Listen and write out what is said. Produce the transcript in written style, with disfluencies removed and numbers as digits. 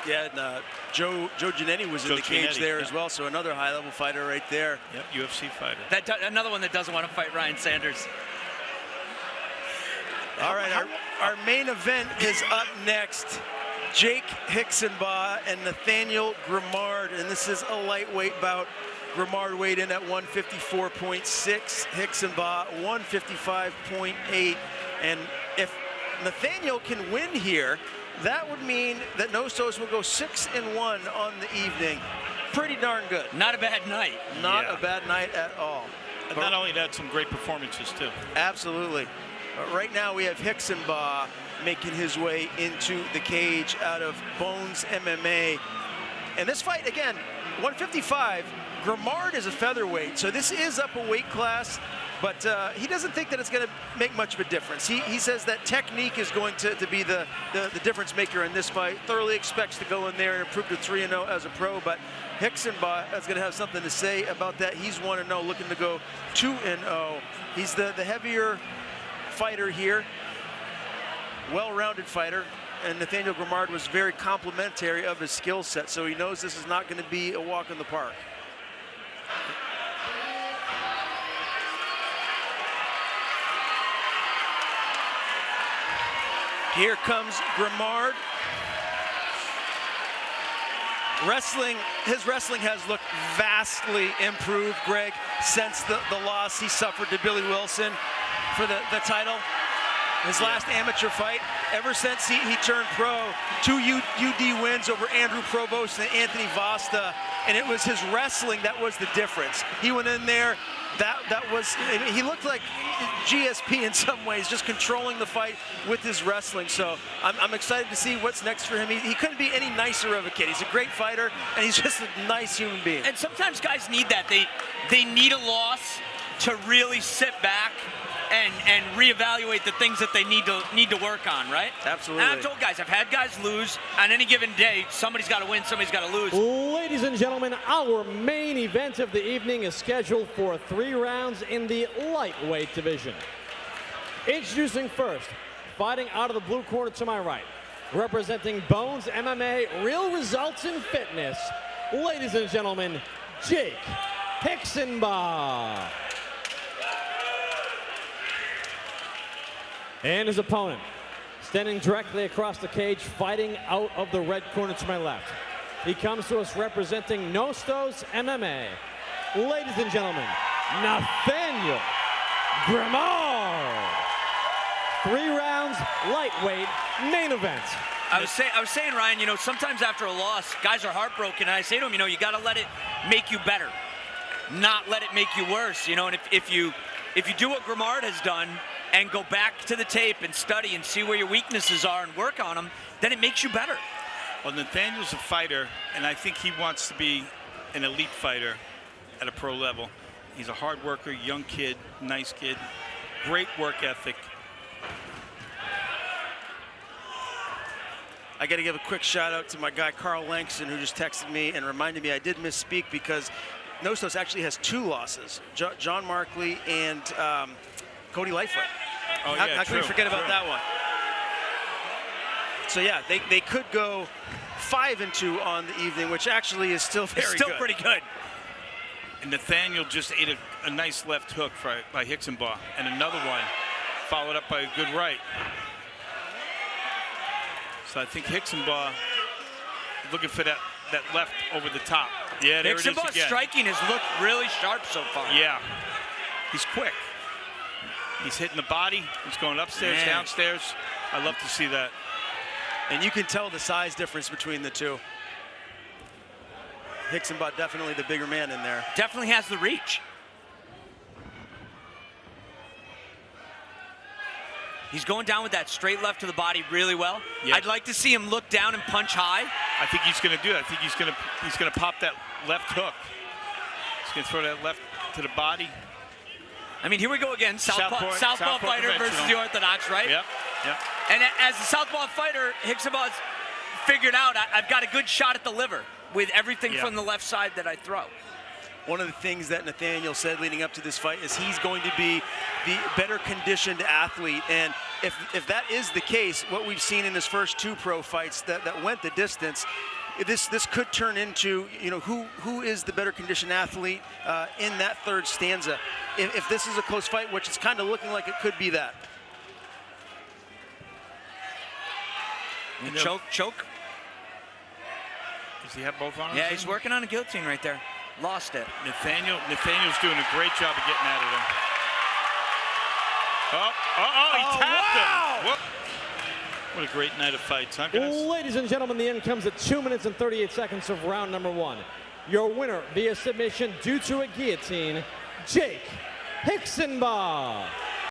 Yeah, and Joe Giannetti was in the cage there as well, so another high-level fighter right there. Yep, UFC fighter. Another one that doesn't want to fight Ryan Sanders. All right, our main event is up next. Jake Hixenbaugh and Nathaniel Grimard, and this is a lightweight bout. Grimard weighed in at 154.6, Hixenbaugh 155.8, and if Nathaniel can win here, that would mean that Nostos will go 6-1 on the evening. Pretty darn good. Not a bad night. Not a bad night at all. But not only that, some great performances too. Absolutely. Right now we have Hixenbaugh making his way into the cage out of Bones MMA. And this fight, again, 155, Grimard is a featherweight, so this is up a weight class, but he doesn't think that it's going to make much of a difference. He says that technique is going to be the difference maker in this fight. Thoroughly expects to go in there and improve to 3-0 as a pro, but Hixenbaugh is going to have something to say about that. He's 1-0, looking to go 2-0. He's the heavier fighter here, well-rounded fighter, and Nathaniel Grimard was very complimentary of his skill set, so he knows this is not going to be a walk in the park. Here comes Grimard. His wrestling has looked vastly improved, Greg, since the loss he suffered to Billy Wilson for the title. His last amateur fight, ever since he turned pro, 2 UD wins over Andrew Provost and Anthony Vasta, and it was his wrestling that was the difference. He went in there, he looked like GSP in some ways, just controlling the fight with his wrestling. So I'm excited to see what's next for him. He couldn't be any nicer of a kid. He's a great fighter, and he's just a nice human being. And sometimes guys need that. They need a loss to really sit back and reevaluate the things that they need to work on, right? Absolutely. And I've told guys, I've had guys lose on any given day. Somebody's got to win, somebody's got to lose. Ladies and gentlemen, our main event of the evening is scheduled for 3 rounds in the lightweight division. Introducing first, fighting out of the blue corner to my right, representing Bones MMA, Real Results in Fitness. Ladies and gentlemen, Jake Hixenbaugh. And his opponent, standing directly across the cage, fighting out of the red corner to my left. He comes to us representing Nostos MMA. Ladies and gentlemen, Nathaniel Grimard. 3 rounds, lightweight, main event. I was saying, Ryan, sometimes after a loss, guys are heartbroken, and I say to them, you got to let it make you better, not let it make you worse. And if you do what Grimard has done, and go back to the tape and study and see where your weaknesses are and work on them, then it makes you better. Well, Nathaniel's a fighter, and I think he wants to be an elite fighter at a pro level. He's a hard worker, young kid, nice kid, great work ethic. I got to give a quick shout out to my guy Carl Langston, who just texted me and reminded me I did misspeak because Nostos actually has 2 losses, John Markley and Cody Lightfoot. Oh, how yeah, can we forget about that one? So yeah, they could go 5-2 on the evening, which actually is still very good. Still pretty good. And Nathaniel just ate a nice left hook by Hixenbaugh, and another one followed up by a good right. So I think Hixenbaugh looking for that left over the top. Yeah, there it is again. Hixenbaugh's striking has looked really sharp so far. Yeah, he's quick. He's hitting the body. He's going upstairs, downstairs. I love to see that. And you can tell the size difference between the two. Hixenbaugh definitely the bigger man in there. Definitely has the reach. He's going down with that straight left to the body really well. Yep. I'd like to see him look down and punch high. I think he's going to do it. I think he's going to pop that left hook. He's going to throw that left to the body. I mean, here we go again. Southpaw fighter versus the orthodox, right? Yep. And as a southpaw fighter, Hixenbaugh's figured out I've got a good shot at the liver with everything from the left side that I throw. One of the things that Nathaniel said leading up to this fight is he's going to be the better conditioned athlete. And if that is the case, what we've seen in his first 2 pro fights that went the distance, this could turn into, you know, who is the better conditioned athlete in that third stanza. If this is a close fight, which is kind of looking like it could be that. You know, Choke. Does he have both arms? Yeah, he's working on a guillotine right there. Lost it. Nathaniel's doing a great job of getting out of there. He tapped him. Whoop. What a great night of fights, huh, guys? Ladies and gentlemen, the end comes at 2 minutes and 38 seconds of round number 1. Your winner via submission due to a guillotine, Jake Hixenbaugh.